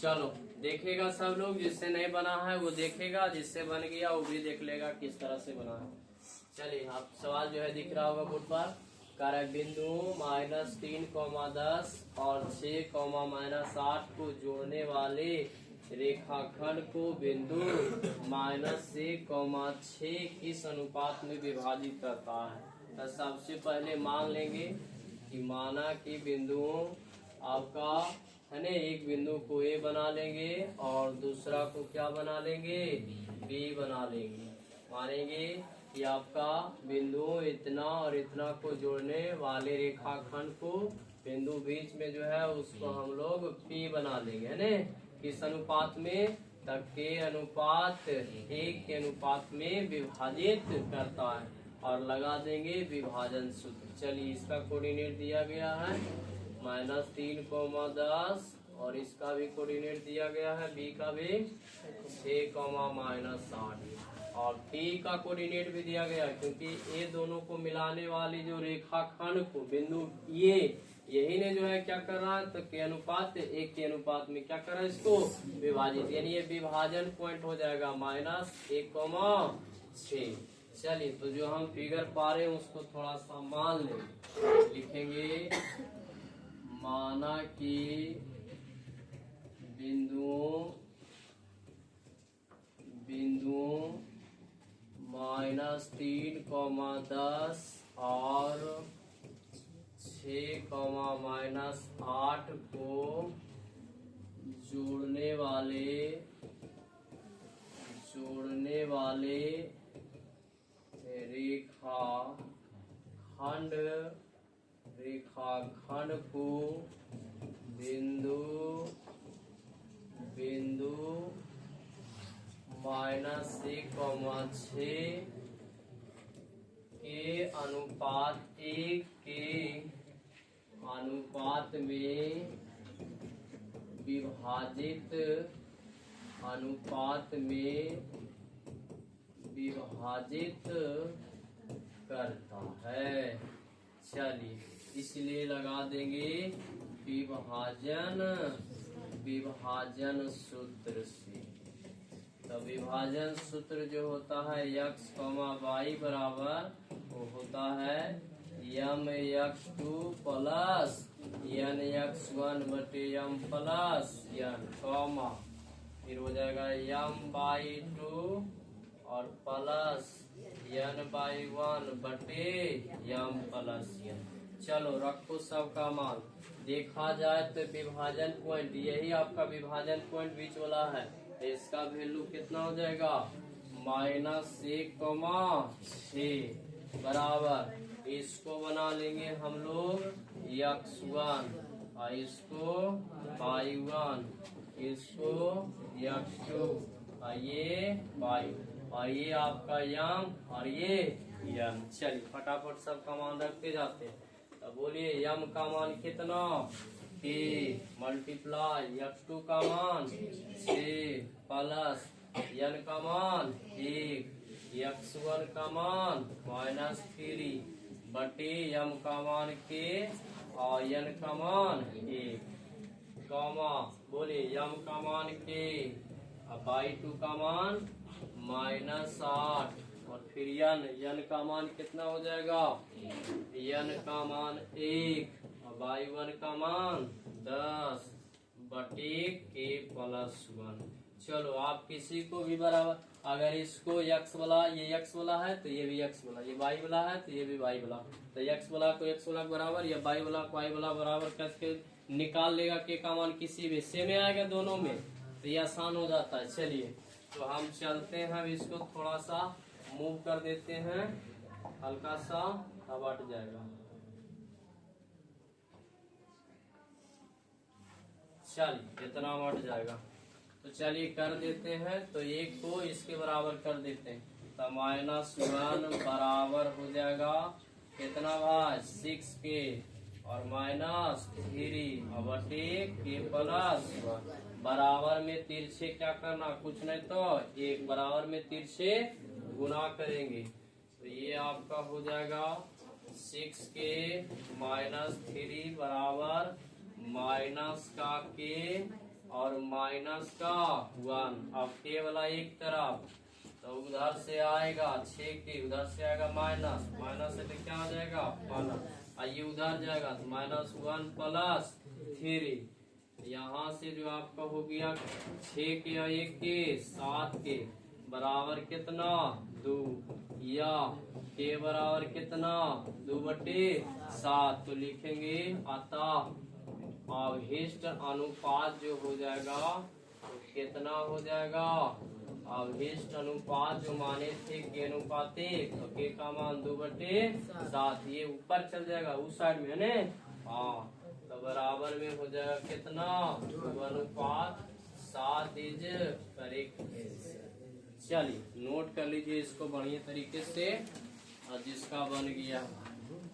चलो देखेगा सब लोग, जिससे नहीं बना है वो देखेगा, जिससे बन गया वो भी देख लेगा किस तरह से बना है। चलिए आप सवाल जो है दिख रहा होगा बोर्ड पर। कारक बिंदु -3, 10 और 6, -8 को जोड़ने वाले रेखाखंड को बिंदु -1, 6 किस अनुपात में विभाजित करता है। तो सबसे पहले मान लेंगे कि माना कि बिंदुओं आपका है ना, एक बिंदु को ए बना लेंगे और दूसरा को क्या बना लेंगे, बी बना लेंगे। मानेंगे कि आपका बिंदु इतना और इतना को जोड़ने वाले रेखाखंड को बिंदु बीच में जो है उसको हम लोग पी बना लेंगे, है ना। किस अनुपात में, तब के अनुपात 1 के अनुपात में विभाजित करता है और लगा देंगे विभाजन सूत्र। चलिए इसका कोऑर्डिनेट दिया गया है -3, 10 और इसका भी कोऑर्डिनेट दिया गया है बी का भी 6, -8 और टी का कोऑर्डिनेट भी दिया गया है, क्योंकि ये दोनों को मिलाने वाली जो रेखाखंड को बिंदु ये यही ने जो है क्या कर रहा है, तो के अनुपात 1 के अनुपात में क्या कर रहा है, इसको विभाजित, यानी ये विभाजन पॉइंट हो जाएगा -1, 6। चलिए तो जो हम फिगर पा रहे हैं उसको थोड़ा सा मान लेंगे, लिखेंगे माना कि बिंदुओं -3, 10 और 6, -8 को जोड़ने वाले रेखाखंड को बिंदु -1, 6 के अनुपात 1 के अनुपात में विभाजित करता है। चलिए इसलिए लगा देंगे विभाजन सूत्र से। तो विभाजन सूत्र जो होता है x, y बराबर वो होता है mx2 प्लस nx1 बटे m प्लस n, फिर हो जाएगा m/2 और प्लस n/1 बटे m प्लस n। चलो रखो सबका मान। देखा जाए तो विभाजन पॉइंट यही आपका विभाजन पॉइंट बीच वाला है, इसका वैल्यू कितना हो जाएगा -1, 6 बराबर इसको बना लेंगे हम लोग x1 और इसको y1, इसको x2 और ये y और ये आपका m और ये n। चलिए फटाफट सबका मान रखते जाते हैं। तो बोलिए m का मान कितना, k मल्टीप्लाई x2 का मान 6 प्लस n का मान 1, x1 का मान -3 बटे m का मान k और n का मान 1, बोलिए m का मान k और y2 का मान -8 और फिर n का मान कितना हो जाएगा, n का मान 1 और y1 का मान 10 बटे k प्लस 1। चलो आप किसी को भी बराबर, अगर इसको x वाला ये x वाला है तो ये भी x वाला, ये y वाला है तो ये भी y वाला, तो x वाला को x वाला बराबर या y वाला को y वाला बराबर करके निकाल लेगा k का मान, किसी भी से में आएगा दोनों में, तो ये आसान हो जाता है। चलिए तो हम चलते हैं, अब इसको थोड़ा सा मूव कर देते हैं, हल्का सा अब हट जाएगा। चलिए इतना हट जाएगा, तो चलिए कर देते हैं। तो एक को इसके बराबर कर देते हैं, तो -1 बराबर हो जाएगा कितना भाई 6k और -3 और बटे k प्लस 1 बराबर में तिरछे क्या करना, कुछ नहीं तो एक बराबर में तिरछे गुना करेंगे, तो ये आपका हो जाएगा 6k -3 बराबर माइनस का k और माइनस का 1। अब के वाला एक तरफ, तो उधर से आएगा 6 के, उधर से आएगा माइनस, माइनस से तो क्या हो जाएगा प्लस, ये उधर जाएगा तो -1 प्लस 3। यहाँ से जो आपका हो गया 6 के और 1 के 7 के बराबर कितना 2, या के बराबर कितना 2/7। तो लिखेंगे अतः अवशिष्ट अनुपात जो हो जाएगा तो कितना हो जाएगा, अवशिष्ट अनुपात जो माने थे के अनुपात 1, तो के का मान 2/7। ये ऊपर चल जाएगा उस साइड में है ने, हाँ, तो बराबर में हो जाएगा कितना 2:7 इज करेक्ट। चलिए नोट कर लीजिए इसको बढ़िया तरीके से, और जिसका बन गया